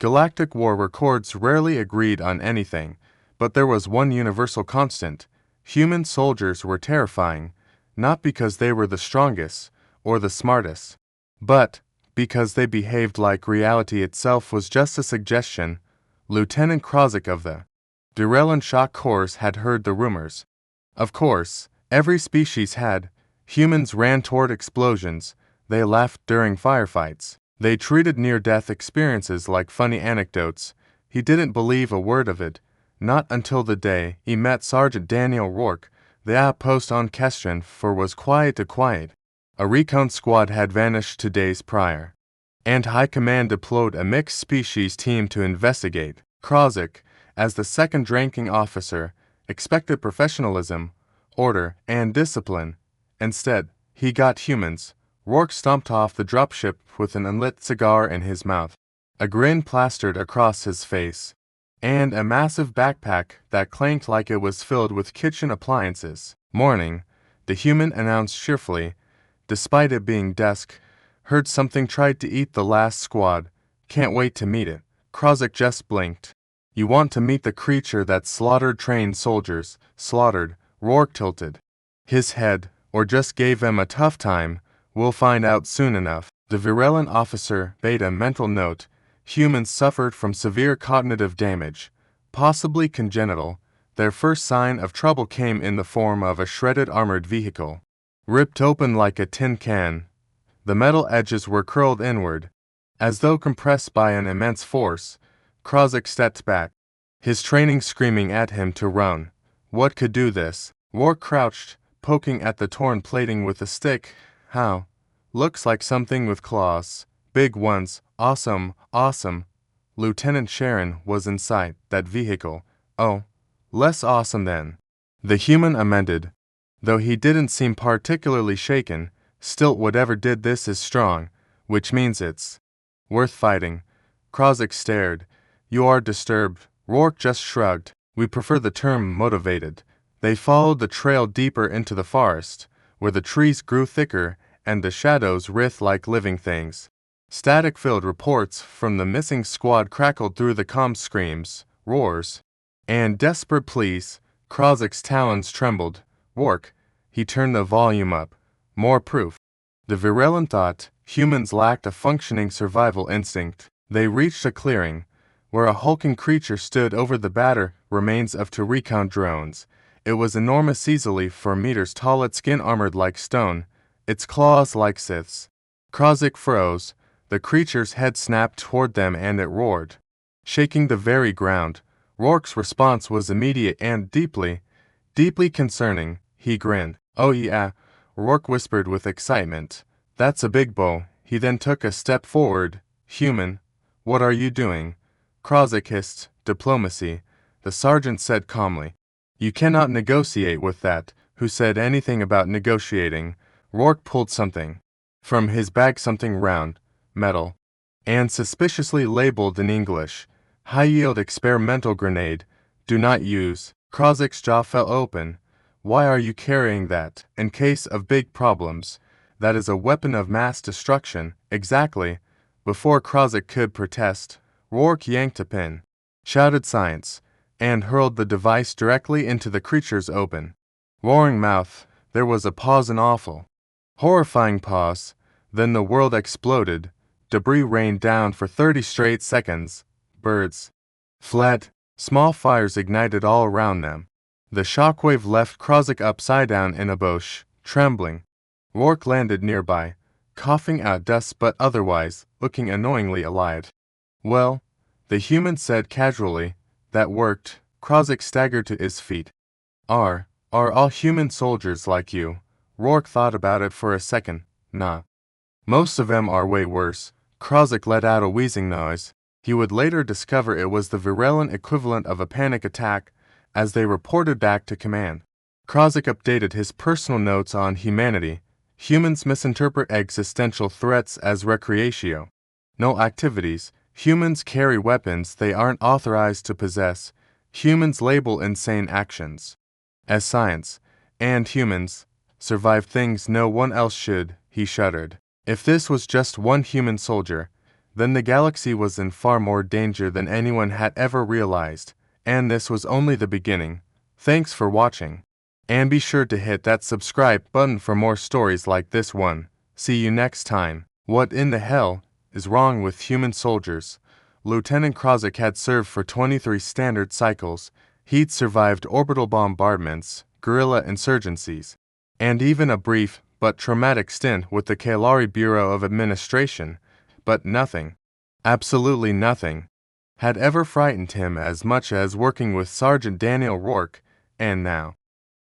Galactic war records rarely agreed on anything, but there was one universal constant. Human soldiers were terrifying, not because they were the strongest or the smartest, but because they behaved like reality itself was just a suggestion. Lieutenant Krozik of the Durellan Shock Corps had heard the rumors. Of course, every species had. Humans ran toward explosions, they laughed during firefights, they treated near-death experiences like funny anecdotes. He didn't believe a word of it, not until the day he met Sergeant Daniel Rourke. The outpost on Kestrin was quiet to quiet. A recon squad had vanished 2 days prior, and High Command deployed a mixed-species team to investigate. Krozik, as the second-ranking officer, expected professionalism, order, and discipline. Instead, he got humans. Rourke stomped off the dropship with an unlit cigar in his mouth, a grin plastered across his face, and a massive backpack that clanked like it was filled with kitchen appliances. Morning, the human announced cheerfully, despite it being dusk. Heard something tried to eat the last squad. Can't wait to meet it. Krozik just blinked. You want to meet the creature that slaughtered trained soldiers? Slaughtered. Rourke tilted his head, or just gave them a tough time. We'll find out soon enough. The virulent officer made a mental note. Humans suffered from severe cognitive damage, possibly congenital. Their first sign of trouble came in the form of a shredded armored vehicle, ripped open like a tin can. The metal edges were curled inward, as though compressed by an immense force. Krozik stepped back, his training screaming at him to run. What could do this? Rourke crouched, poking at the torn plating with a stick. How? Looks like something with claws. Big ones. Awesome, awesome. Lieutenant Sharon was in sight, that vehicle. Oh, less awesome then. The human amended. Though he didn't seem particularly shaken, still whatever did this is strong, which means it's worth fighting. Krozik stared. You are disturbed. Rourke just shrugged. We prefer the term motivated. They followed the trail deeper into the forest, where the trees grew thicker and the shadows writhed like living things. Static-filled reports from the missing squad crackled through the comm screams, roars, and desperate pleas. Krozik's talons trembled. Rourke. He turned the volume up. More proof. The virulent thought, humans lacked a functioning survival instinct. They reached a clearing, where a hulking creature stood over the battered remains of 2 recon drones. It was enormous, easily 4 meters tall, its skin armored like stone, its claws like scythes. Krozik froze. The creature's head snapped toward them and it roared, shaking the very ground. Rourke's response was immediate and deeply concerning. He grinned. Oh yeah, Rourke whispered with excitement. That's a big bow. He then took a step forward. Human, what are you doing? Krozik hissed. Diplomacy. The sergeant said calmly. You cannot negotiate with that. Who said anything about negotiating? Rourke pulled something from his bag, something round, metal, and suspiciously labeled in English. High-yield experimental grenade. Do not use. Krozik's jaw fell open. Why are you carrying that? In case of big problems. That is a weapon of mass destruction. Exactly. Before Krozik could protest, Rourke yanked a pin, shouted science, and hurled the device directly into the creature's open, roaring mouth. There was a pause, an awful, horrifying pause. Then the world exploded. Debris rained down for 30 straight seconds. Birds fled. Small fires ignited all around them. The shockwave left Krozik upside down in a bush, trembling. Rourke landed nearby, coughing out dust but otherwise looking annoyingly alive. Well, the human said casually, that worked. Krozik staggered to his feet. Are all human soldiers like you? Rourke thought about it for a second. Nah. Most of them are way worse. Krozik let out a wheezing noise. He would later discover it was the virulent equivalent of a panic attack, as they reported back to command. Krozik updated his personal notes on humanity. Humans misinterpret existential threats as recreatio. No activities. Humans carry weapons they aren't authorized to possess. Humans label insane actions as science. And humans survive things no one else should. He shuddered. If this was just one human soldier, then the galaxy was in far more danger than anyone had ever realized, and this was only the beginning. Thanks for watching. And be sure to hit that subscribe button for more stories like this one. See you next time. What in the hell is wrong with human soldiers? Lieutenant Krozik had served for 23 standard cycles. He'd survived orbital bombardments, guerrilla insurgencies, and even a brief but traumatic stint with the Kalari Bureau of Administration. But nothing, absolutely nothing, had ever frightened him as much as working with Sergeant Daniel Rourke, and now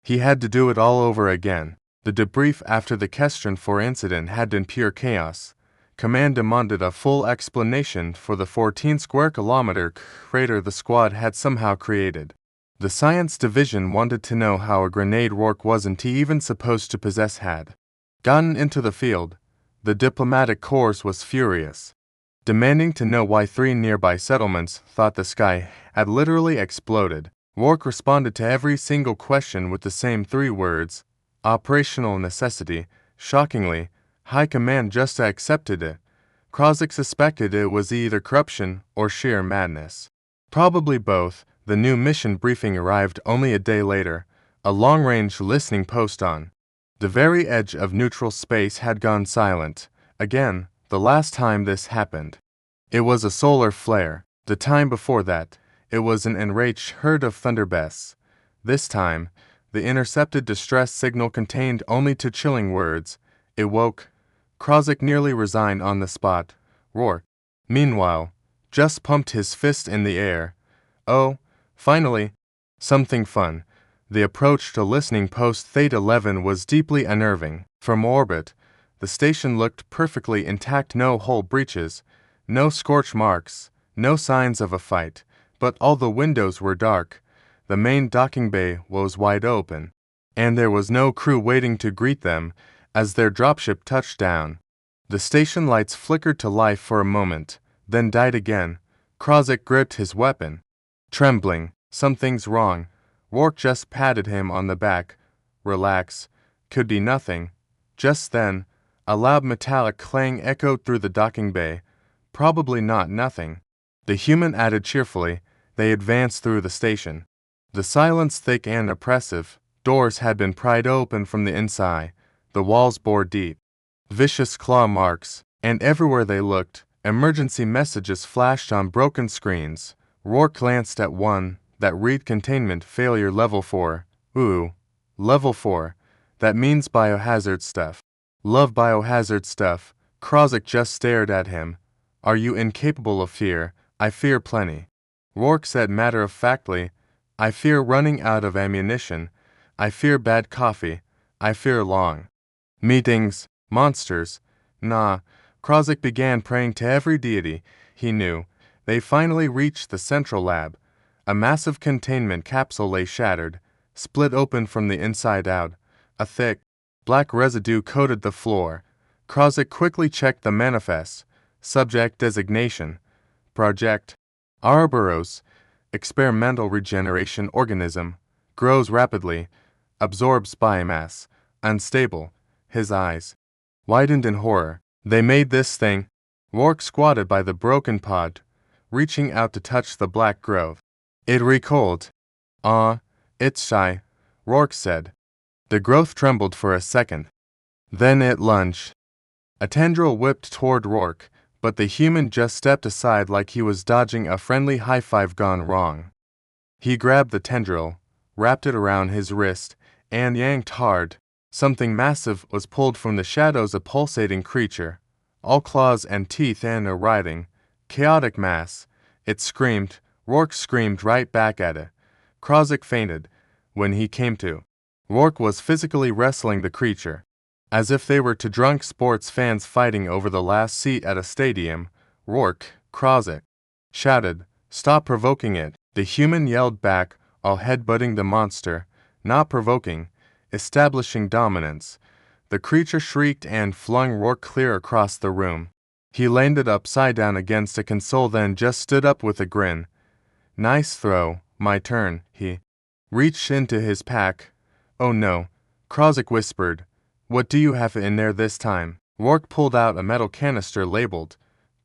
he had to do it all over again. The debrief after the Kestrin 4 incident had been pure chaos. Command demanded a full explanation for the 14 square kilometer crater the squad had somehow created. The science division wanted to know how a grenade Rourke wasn't even supposed to possess had gotten into the field. The diplomatic corps was furious, demanding to know why 3 nearby settlements thought the sky had literally exploded. Rourke responded to every single question with the same 3 words: operational necessity. Shockingly, High Command just accepted it. Krozik suspected it was either corruption or sheer madness. Probably both. The new mission briefing arrived only a day later. A long-range listening post on the very edge of neutral space had gone silent. Again, the last time this happened, it was a solar flare. The time before that, it was an enraged herd of thunderbests. This time, the intercepted distress signal contained only 2 chilling words. It woke. Krozik nearly resigned on the spot. Rourke, meanwhile, just pumped his fist in the air. Oh, finally, something fun. The approach to listening post Theta 11 was deeply unnerving. From orbit, the station looked perfectly intact, no hull breaches, no scorch marks, no signs of a fight, but all the windows were dark. The main docking bay was wide open, and there was no crew waiting to greet them as their dropship touched down. The station lights flickered to life for a moment, then died again. Krozik gripped his weapon, trembling. Something's wrong. Rourke just patted him on the back. Relax. Could be nothing. Just then, a loud metallic clang echoed through the docking bay. Probably not nothing, the human added cheerfully. They advanced through the station. The silence thick and oppressive. Doors had been pried open from the inside. The walls bore deep, vicious claw marks, and everywhere they looked, emergency messages flashed on broken screens. Rourke glanced at one that read containment failure level 4. Ooh, level 4. That means biohazard stuff. Love biohazard stuff. Krozik just stared at him. Are you incapable of fear? I fear plenty. Rourke said matter-of-factly. I fear running out of ammunition. I fear bad coffee. I fear long meetings, monsters. Nah. Krozik began praying to every deity he knew. They finally reached the central lab. A massive containment capsule lay shattered, split open from the inside out. A thick, black residue coated the floor. Krozik quickly checked the manifest. Subject designation: Project Ouroboros, experimental regeneration organism, grows rapidly, absorbs biomass, unstable. His eyes widened in horror. They made this thing. Rourke squatted by the broken pod, reaching out to touch the black growth. It recoiled. It's shy, Rourke said. The growth trembled for a second. Then it lunged. A tendril whipped toward Rourke, but the human just stepped aside like he was dodging a friendly high five gone wrong. He grabbed the tendril, wrapped it around his wrist, and yanked hard. Something massive was pulled from the shadows, a pulsating creature, all claws and teeth and a writhing, chaotic mass. It screamed. Rourke screamed right back at it. Krozik fainted when he came to. Rourke was physically wrestling the creature, as if they were two drunk sports fans fighting over the last seat at a stadium. Rourke, Krozik shouted, "Stop provoking it." The human yelled back, all headbutting the monster. Not provoking, establishing dominance. The creature shrieked and flung Rourke clear across the room. He landed upside down against a console, then just stood up with a grin. Nice throw. My turn. He reached into his pack. Oh no, Krozik whispered. What do you have in there this time? Rourke pulled out a metal canister labeled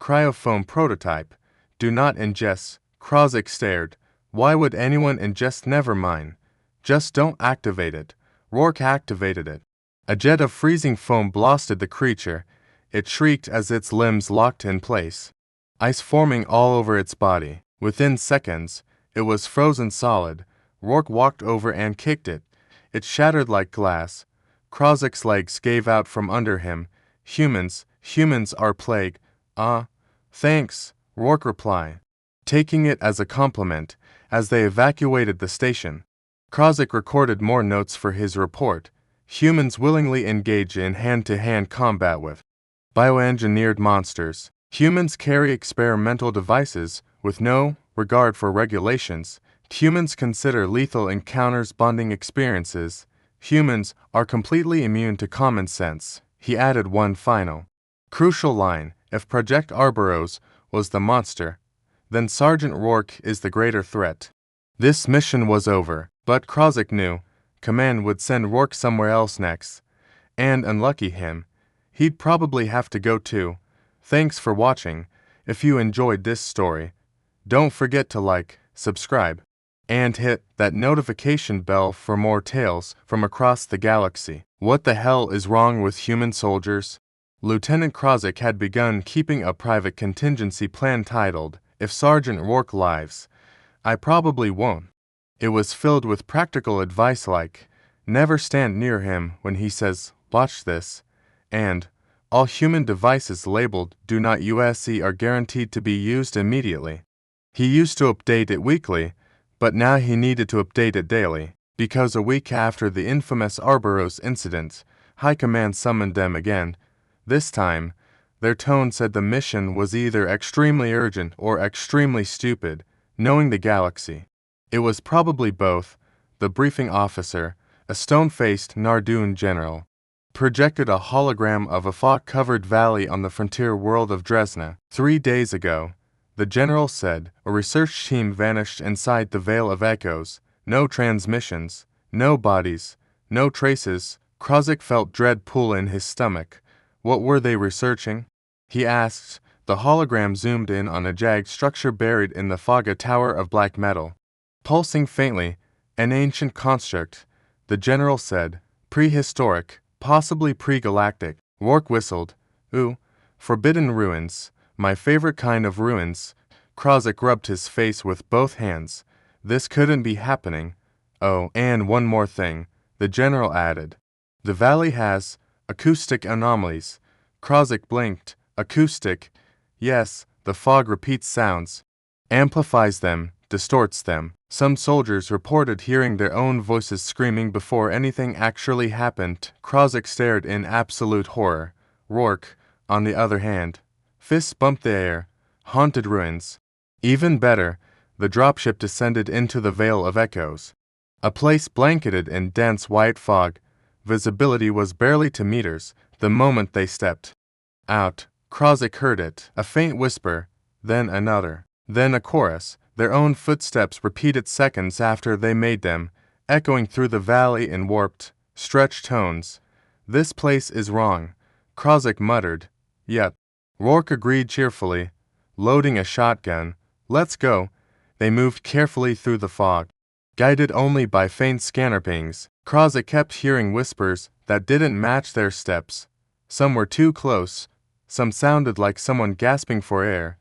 Cryofoam prototype. Do not ingest. Krozik stared. Why would anyone ingest? Never mind. Just don't activate it. Rourke activated it. A jet of freezing foam blasted the creature. It shrieked as its limbs locked in place. Ice forming all over its body. Within seconds, it was frozen solid. Rourke walked over and kicked it. It shattered like glass. Krozik's legs gave out from under him. Humans are plague. Thanks, Rourke replied, taking it as a compliment. As they evacuated the station, Krozik recorded more notes for his report. Humans willingly engage in hand-to-hand combat with bioengineered monsters. Humans carry experimental devices with no regard for regulations. Humans consider lethal encounters bonding experiences. Humans are completely immune to common sense. He added one final, crucial line. If Project Arboros was the monster, then Sergeant Rourke is the greater threat. This mission was over, but Krozik knew Command would send Rourke somewhere else next. And unlucky him, he'd probably have to go too. Thanks for watching. If you enjoyed this story, don't forget to like, subscribe, and hit that notification bell for more tales from across the galaxy. What the hell is wrong with human soldiers? Lieutenant Krozik had begun keeping a private contingency plan titled, If Sergeant Rourke Lives, I Probably Won't. It was filled with practical advice like, never stand near him when he says, watch this, and all human devices labeled Do Not USC are guaranteed to be used immediately. He used to update it weekly, but now he needed to update it daily, because a week after the infamous Arboros incident, High Command summoned them again. This time, their tone said the mission was either extremely urgent or extremely stupid. Knowing the galaxy, it was probably both. The briefing officer, a stone-faced Nardoon general, projected a hologram of a fog-covered valley on the frontier world of Dresna. 3 days ago, the general said, a research team vanished inside the Veil of Echoes. No transmissions, no bodies, no traces. Krozik felt dread pull in his stomach. What were they researching? He asked. The hologram zoomed in on a jagged structure buried in the fog, a tower of black metal, pulsing faintly, an ancient construct. The general said, prehistoric, possibly pre-galactic. Rourke whistled. Ooh, forbidden ruins, my favorite kind of ruins. Krozik rubbed his face with both hands. This couldn't be happening. Oh, and one more thing, the general added. The valley has acoustic anomalies. Krozik blinked. Acoustic? Yes, the fog repeats sounds, amplifies them, distorts them. Some soldiers reported hearing their own voices screaming before anything actually happened. Krozik stared in absolute horror. Rourke, on the other hand, fists bumped the air. Haunted ruins. Even better, the dropship descended into the Veil of Echoes, a place blanketed in dense white fog. Visibility was barely to meters. The moment they stepped out, Krozik heard it, a faint whisper, then another, then a chorus, their own footsteps repeated seconds after they made them, echoing through the valley in warped, stretched tones. This place is wrong, Krozik muttered. Yep. Rourke agreed cheerfully, loading a shotgun. Let's go. They moved carefully through the fog, guided only by faint scanner pings. Krozik kept hearing whispers that didn't match their steps. Some were too close. Some sounded like someone gasping for air.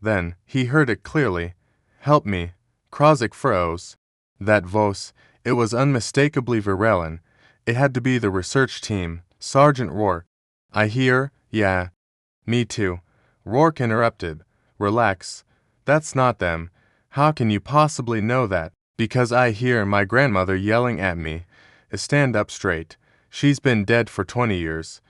Then, he heard it clearly. Help me. Krozik froze. That voice, it was unmistakably Virelin. It had to be the research team, Sergeant Rourke. I hear, yeah. Me too. Rourke interrupted. Relax. That's not them. How can you possibly know that? Because I hear my grandmother yelling at me. Stand up straight. She's been dead for 20 years.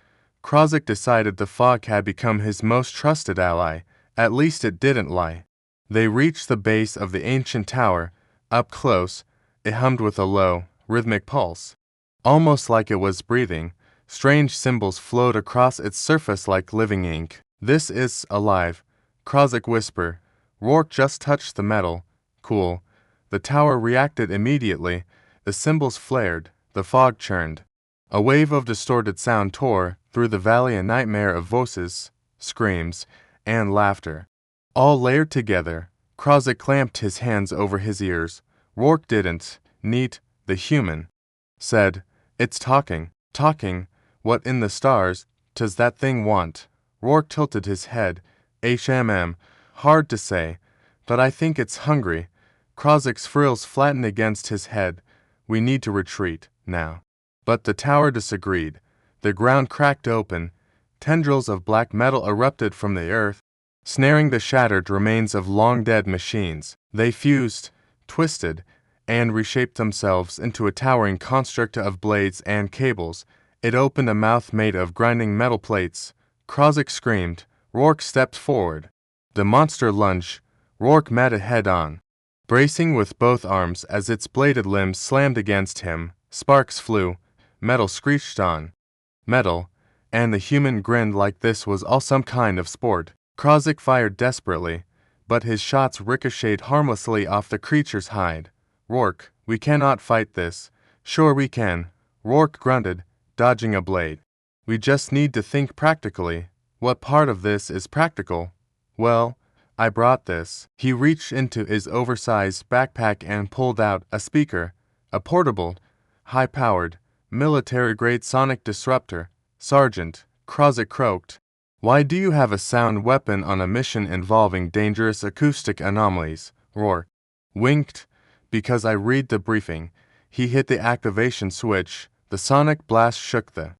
Krozik decided the fog had become his most trusted ally. At least it didn't lie. They reached the base of the ancient tower. Up close, it hummed with a low, rhythmic pulse. Almost like it was breathing. Strange symbols flowed across its surface like living ink. This is alive, Krozik whispered. Rourke just touched the metal. Cool. The tower reacted immediately. The symbols flared. The fog churned. A wave of distorted sound tore through the valley, a nightmare of voices, screams, and laughter. All layered together, Krozik clamped his hands over his ears. Rourke didn't. Neat, the human, said, "It's talking. Talking? What in the stars does that thing want?" Rourke tilted his head. Hard to say, but I think it's hungry. Krozik's frills flattened against his head. "We need to retreat, now." But the tower disagreed. The ground cracked open. Tendrils of black metal erupted from the earth, snaring the shattered remains of long-dead machines. They fused, twisted, and reshaped themselves into a towering construct of blades and cables. It opened a mouth made of grinding metal plates. Krozik screamed. Rourke stepped forward. The monster lunged. Rourke met it head-on, bracing with both arms as its bladed limbs slammed against him. Sparks flew. Metal screeched on metal, and the human grinned like this was all some kind of sport. Krozik fired desperately, but his shots ricocheted harmlessly off the creature's hide. "Rourke, we cannot fight this." "Sure we can," Rourke grunted, dodging a blade. "We just need to think practically." "What part of this is practical?" "Well, I brought this." He reached into his oversized backpack and pulled out a speaker, a portable, high-powered, military-grade sonic disruptor. "Sergeant," Krozik croaked, "why do you have a sound weapon on a mission involving dangerous acoustic anomalies?" Rourke winked. "Because I read the briefing." He hit the activation switch. The sonic blast shook the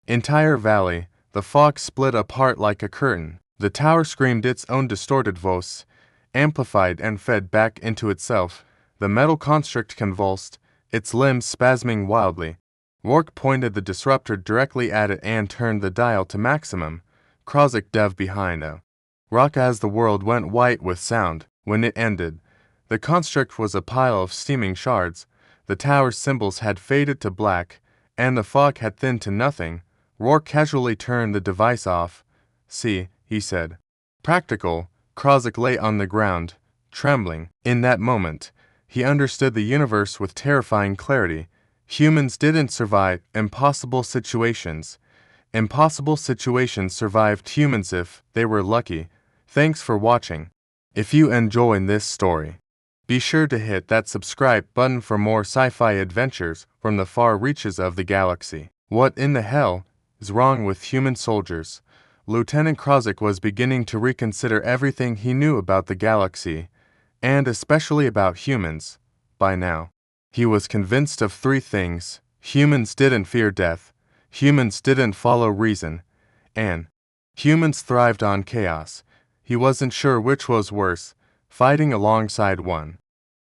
entire valley. The fog split apart like a curtain. The tower screamed its own distorted voice, amplified and fed back into itself. The metal construct convulsed, its limbs spasming wildly. Rourke pointed the disruptor directly at it and turned the dial to maximum. Krozik dove behind a rock as the world went white with sound. When it ended, the construct was a pile of steaming shards. The tower's symbols had faded to black, and the fog had thinned to nothing. Rourke casually turned the device off. "See," he said. "Practical." Krozik lay on the ground, trembling. In that moment, he understood the universe with terrifying clarity. Humans didn't survive impossible situations. Impossible situations survived humans if they were lucky. Thanks for watching. If you enjoyed this story, be sure to hit that subscribe button for more sci-fi adventures from the far reaches of the galaxy. What in the hell is wrong with human soldiers? Lieutenant Krozik was beginning to reconsider everything he knew about the galaxy, and especially about humans, by now. He was convinced of three things. Humans didn't fear death, humans didn't follow reason, and humans thrived on chaos. He wasn't sure which was worse, fighting alongside one,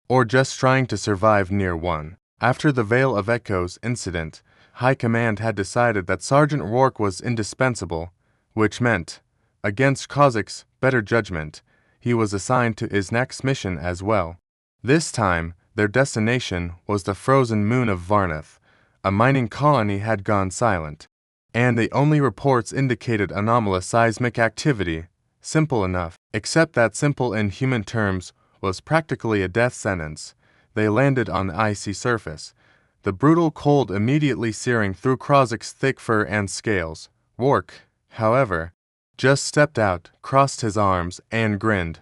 or just trying to survive near one. After the Veil of Echoes incident, High Command had decided that Sergeant Rourke was indispensable, which meant, against Krozik's better judgment, he was assigned to his next mission as well. This time, their destination was the frozen moon of Varnath. A mining colony had gone silent, and the only reports indicated anomalous seismic activity. Simple enough, except that simple in human terms was practically a death sentence. They landed on the icy surface, the brutal cold immediately searing through Krozik's thick fur and scales. Rourke, however, just stepped out, crossed his arms, and grinned.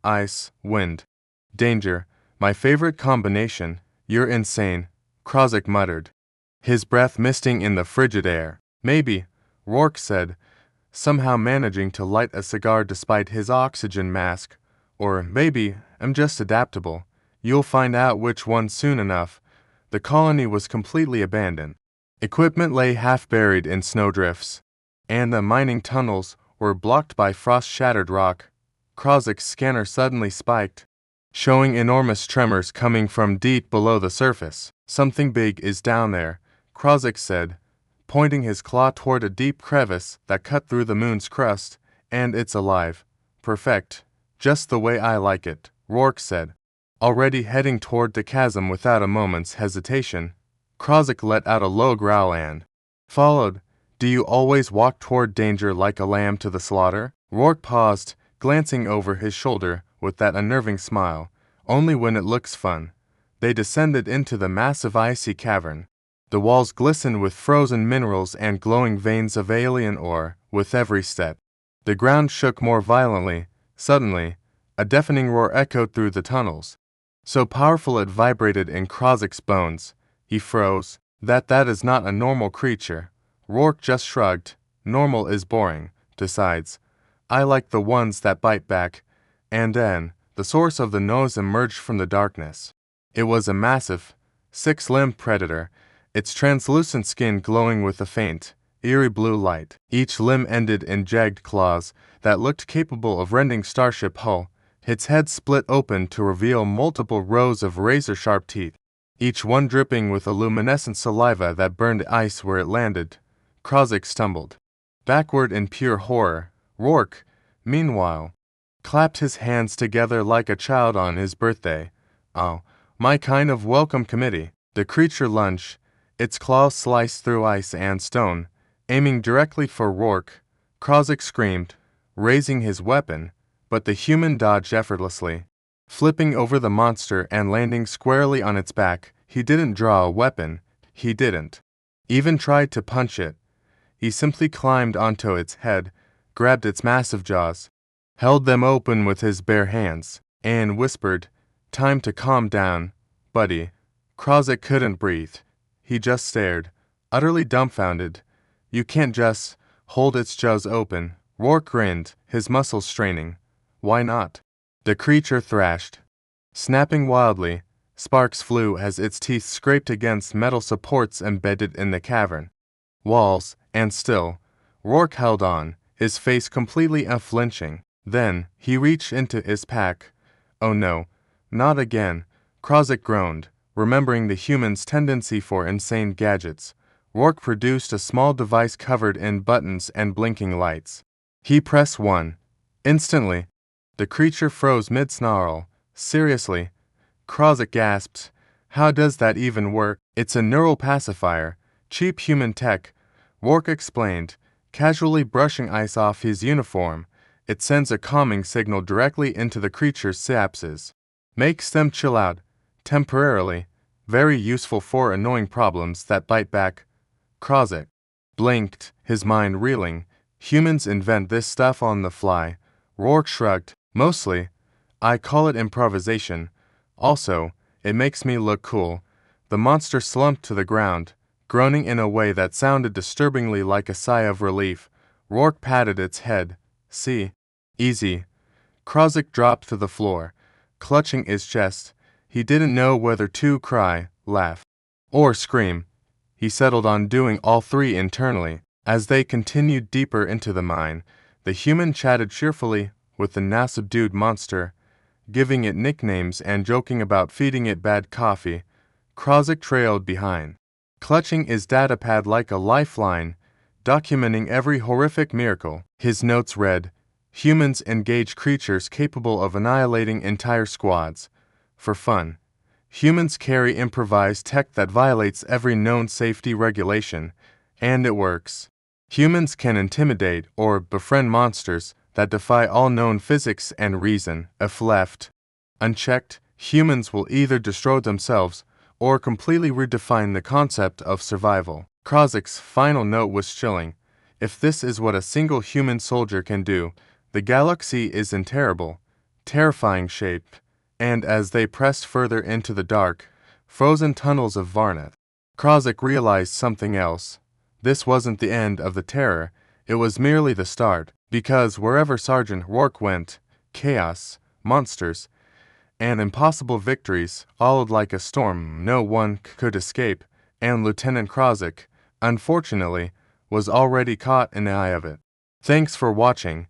Ice, wind, danger. My favorite combination. You're insane, Krozik muttered, his breath misting in the frigid air. "Maybe," Rourke said, somehow managing to light a cigar despite his oxygen mask. "Or maybe I'm just adaptable. You'll find out which one soon enough." The colony was completely abandoned. Equipment lay half-buried in snowdrifts, and the mining tunnels were blocked by frost-shattered rock. Krozik's scanner suddenly spiked, showing enormous tremors coming from deep below the surface. "Something big is down there," Krozik said, pointing his claw toward a deep crevice that cut through the moon's crust, "and it's alive." "Perfect. Just the way I like it," Rourke said, already heading toward the chasm without a moment's hesitation. Krozik let out a low growl and followed. "Do you always walk toward danger like a lamb to the slaughter?" Rourke paused, glancing over his shoulder with that unnerving smile. "Only when it looks fun." They descended into the massive icy cavern. The walls glistened with frozen minerals and glowing veins of alien ore with every step. The ground shook more violently. Suddenly, a deafening roar echoed through the tunnels. So powerful it vibrated in Krozik's bones. He froze. That is not a normal creature. Rourke just shrugged. Normal is boring. Besides, I like the ones that bite back. And then, the source of the noise emerged from the darkness. It was a massive, six-limbed predator, its translucent skin glowing with a faint, eerie blue light. Each limb ended in jagged claws that looked capable of rending starship hull. Its head split open to reveal multiple rows of razor-sharp teeth, each one dripping with a luminescent saliva that burned ice where it landed. Krozik stumbled backward in pure horror. Rourke, meanwhile, clapped his hands together like a child on his birthday. Oh, my kind of welcome committee. The creature lunged, its claws sliced through ice and stone, aiming directly for Rourke. Krozik screamed, raising his weapon, but the human dodged effortlessly. Flipping over the monster and landing squarely on its back, he didn't draw a weapon. He didn't even try to punch it. He simply climbed onto its head, grabbed its massive jaws, held them open with his bare hands, and whispered, "Time to calm down, buddy." Krozik couldn't breathe. He just stared, utterly dumbfounded. You can't just hold its jaws open. Rourke grinned, his muscles straining. Why not? The creature thrashed, snapping wildly. Sparks flew as its teeth scraped against metal supports embedded in the cavern walls, and still, Rourke held on, his face completely unflinching. Then, he reached into his pack. Oh no, not again. Krozik groaned, remembering the human's tendency for insane gadgets. Rourke produced a small device covered in buttons and blinking lights. He pressed one. Instantly, the creature froze mid-snarl. Seriously? Krozik gasped. How does that even work? It's a neural pacifier. Cheap human tech, Rourke explained, casually brushing ice off his uniform. It sends a calming signal directly into the creature's synapses. Makes them chill out. Temporarily. Very useful for annoying problems that bite back. Krozik blinked, his mind reeling. Humans invent this stuff on the fly. Rourke shrugged. Mostly. I call it improvisation. Also, it makes me look cool. The monster slumped to the ground, groaning in a way that sounded disturbingly like a sigh of relief. Rourke patted its head. See? Easy. Krozik dropped to the floor, clutching his chest. He didn't know whether to cry, laugh, or scream. He settled on doing all three internally. As they continued deeper into the mine, the human chatted cheerfully with the now subdued monster, giving it nicknames and joking about feeding it bad coffee. Krozik trailed behind, clutching his datapad like a lifeline, documenting every horrific miracle. His notes read, "Humans engage creatures capable of annihilating entire squads. For fun. Humans carry improvised tech that violates every known safety regulation, and it works. Humans can intimidate or befriend monsters that defy all known physics and reason. If left unchecked, humans will either destroy themselves or completely redefine the concept of survival." Krozik's final note was chilling. If this is what a single human soldier can do, the galaxy is in terrifying shape. And as they pressed further into the dark, frozen tunnels of Varnath, Krozik realized something else. This wasn't the end of the terror, it was merely the start, because wherever Sergeant Rourke went, chaos, monsters, and impossible victories followed like a storm no one could escape, and Lieutenant Krozik, unfortunately, was already caught in the eye of it. Thanks for watching,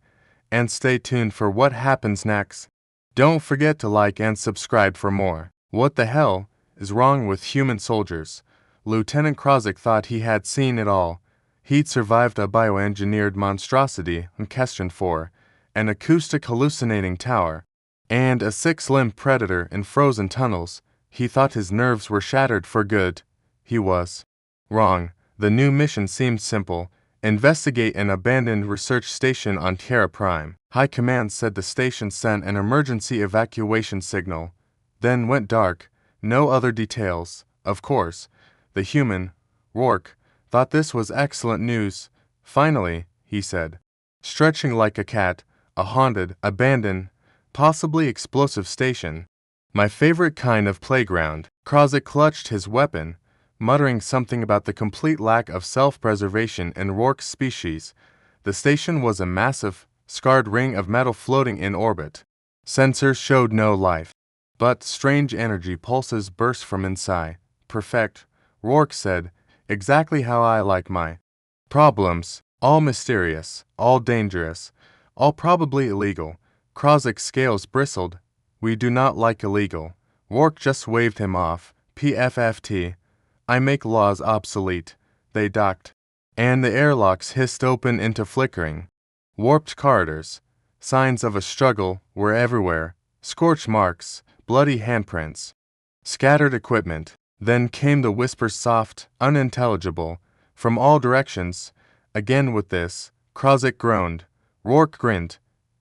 and stay tuned for what happens next. Don't forget to like and subscribe for more. What the hell is wrong with human soldiers? Lieutenant Krozik thought he had seen it all. He'd survived a bioengineered monstrosity on Keston 4, an acoustic hallucinating tower, and a six-limbed predator in frozen tunnels. He thought his nerves were shattered for good. He was wrong. The new mission seemed simple. Investigate an abandoned research station on Terra Prime. High Command said the station sent an emergency evacuation signal, then went dark. No other details. Of course, the human, Rourke, thought this was excellent news. Finally, he said, stretching like a cat, a haunted, abandoned, possibly explosive station. My favorite kind of playground. Krozik clutched his weapon, muttering something about the complete lack of self-preservation in Rourke's species. The station was a massive, scarred ring of metal floating in orbit. Sensors showed no life, but strange energy pulses burst from inside. Perfect, Rourke said, exactly how I like my problems. All mysterious, all dangerous, all probably illegal. Krozik's scales bristled. We do not like illegal. Rourke just waved him off. PFFT. I make laws obsolete. They docked. And the airlocks hissed open into flickering, warped corridors. Signs of a struggle were everywhere. Scorch marks, bloody handprints, scattered equipment. Then came the whispers, soft, unintelligible, from all directions. Again with this, Krozik groaned. Rourke grinned.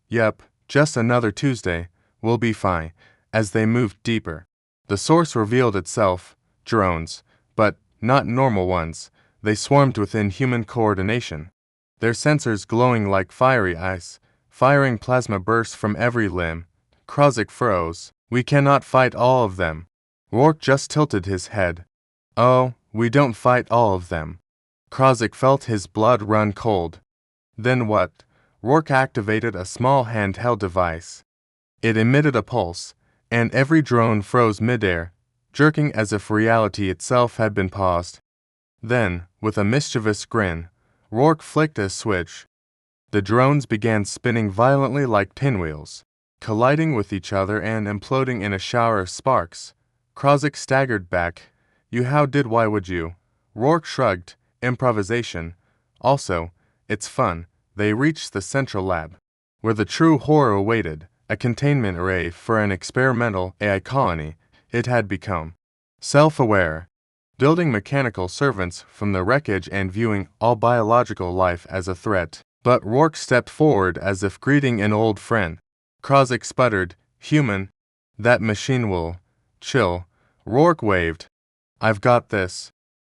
Yep, just another Tuesday. We'll be fine. As they moved deeper, the source revealed itself. Drones, but not normal ones. They swarmed within human coordination, their sensors glowing like fiery ice, firing plasma bursts from every limb. Krozik froze. We cannot fight all of them. Rourke just tilted his head. Oh, we don't fight all of them. Krozik felt his blood run cold. Then what? Rourke activated a small handheld device. It emitted a pulse, and every drone froze midair, jerking as if reality itself had been paused. Then, with a mischievous grin, Rourke flicked a switch. The drones began spinning violently like pinwheels, colliding with each other and imploding in a shower of sparks. Krozik staggered back. Why would you? Rourke shrugged. Improvisation. Also, it's fun. They reached the central lab, where the true horror awaited, a containment array for an experimental AI colony. It had become self-aware, building mechanical servants from the wreckage and viewing all biological life as a threat. But Rourke stepped forward as if greeting an old friend. Krozik sputtered, Human, that machine will chill. Rourke waved. I've got this.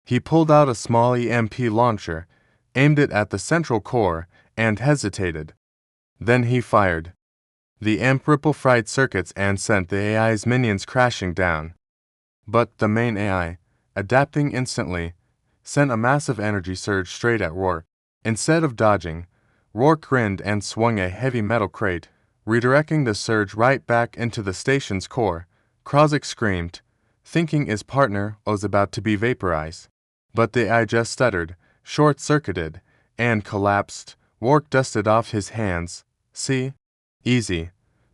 He pulled out a small EMP launcher, aimed it at the central core, and hesitated. Then he fired. The EMP ripple fried circuits and sent the AI's minions crashing down. But the main AI, adapting instantly, sent a massive energy surge straight at Rourke. Instead of dodging, Rourke grinned and swung a heavy metal crate, redirecting the surge right back into the station's core. Krozik screamed, thinking his partner was about to be vaporized. But the AI just stuttered, short-circuited, and collapsed. Rourke dusted off his hands. See? Easy.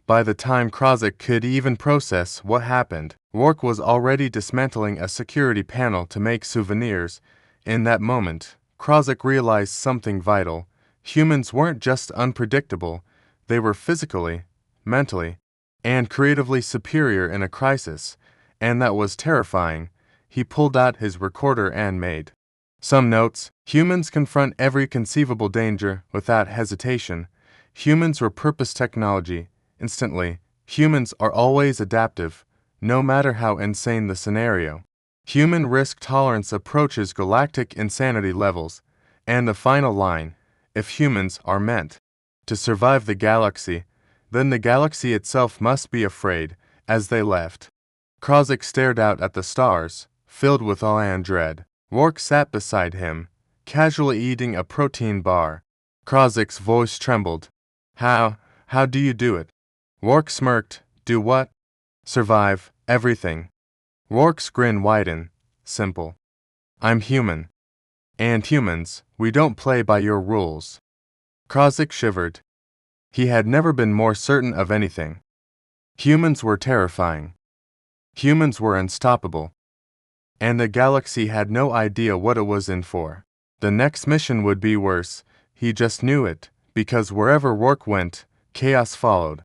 By the time Krozik could even process what happened, Rourke was already dismantling a security panel to make souvenirs. In that moment, Krozik realized something vital. Humans weren't just unpredictable, they were physically, mentally, and creatively superior in a crisis, and that was terrifying. He pulled out his recorder and made some notes. Humans confront every conceivable danger without hesitation. Humans repurpose technology instantly. Humans are always adaptive, no matter how insane the scenario. Human risk tolerance approaches galactic insanity levels. And the final line, if humans are meant to survive the galaxy, then the galaxy itself must be afraid. As they left, Krozik stared out at the stars, filled with awe and dread. Rourke sat beside him, casually eating a protein bar. Krozik's voice trembled. How do you do it? Rourke smirked. Do what? Survive everything. Rourke's grin widened. Simple. I'm human. And humans, we don't play by your rules. Krozik shivered. He had never been more certain of anything. Humans were terrifying. Humans were unstoppable. And the galaxy had no idea what it was in for. The next mission would be worse. He just knew it, because wherever Rourke went, chaos followed.